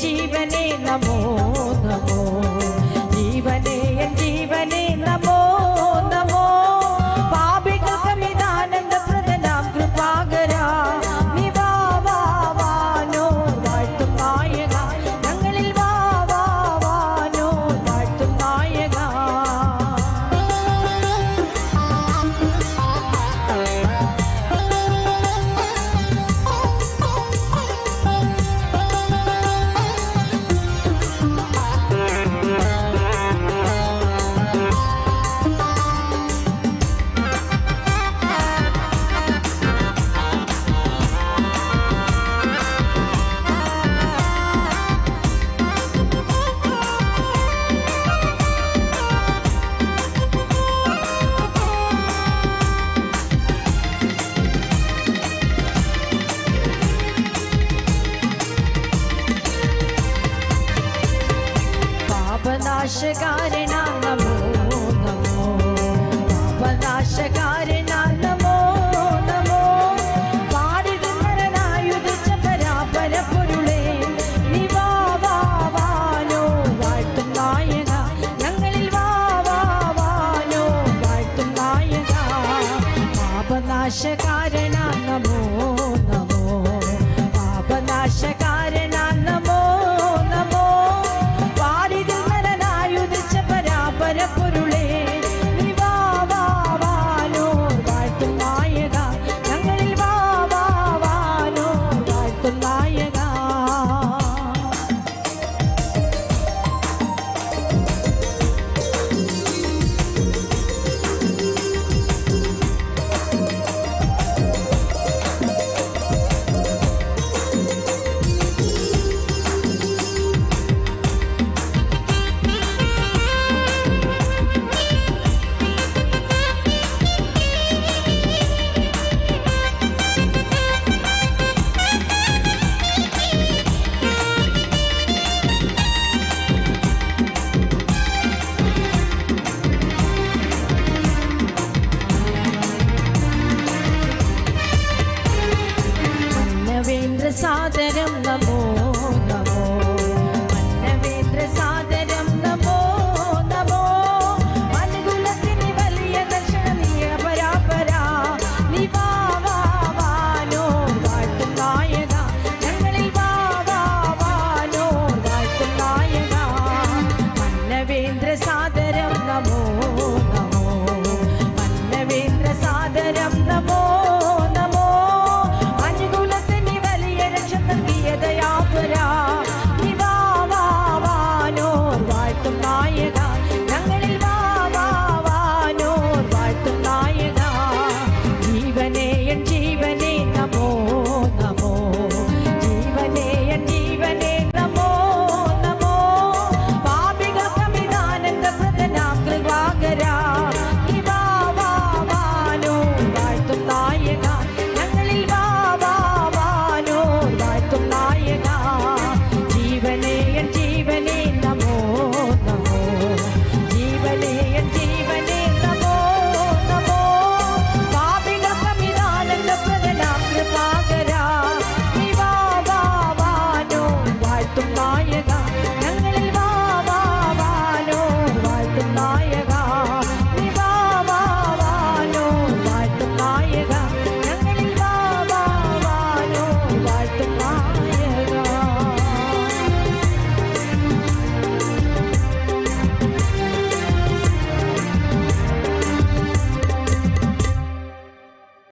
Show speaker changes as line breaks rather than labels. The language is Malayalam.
ജീവനേ നമോ നമോ, ജീവനേ എൻ ജീവനേ നമോ നമോ, പാപികൾക്കമിതാനന്ദപ്രദനാം കൃപാകരാ, നീ വാ വാ വാനോ വാഴ്ത്തും നായക, ഞങ്ങളിൽ വാ വാ വാനോ വാഴ്ത്തും നായക. പാപനാശകാരണ നമോ നമോ, പാപനാശകാരണ നമോ നമോ, പാടിടുന്നരനായുദിച്ച പരാപരപ്പൊരുളേ, നീ വാ വാ വാനോ വാഴ്ത്തും നായക, ഞങ്ങളിൽ വാ വാ വാനോ വാഴ്ത്തും നായക. പാപനാശകാരണ നമോ നമോ, പാപനാശകാരണ നമോ നമോ, പരപ്പൊരുളേ, നീ വാ വാ വാനോ വാഴ്ത്തും നായക, ഞങ്ങളിൽ വാ വാ വാനോ വാഴ്ത്തും നായക. സാദരം നമോ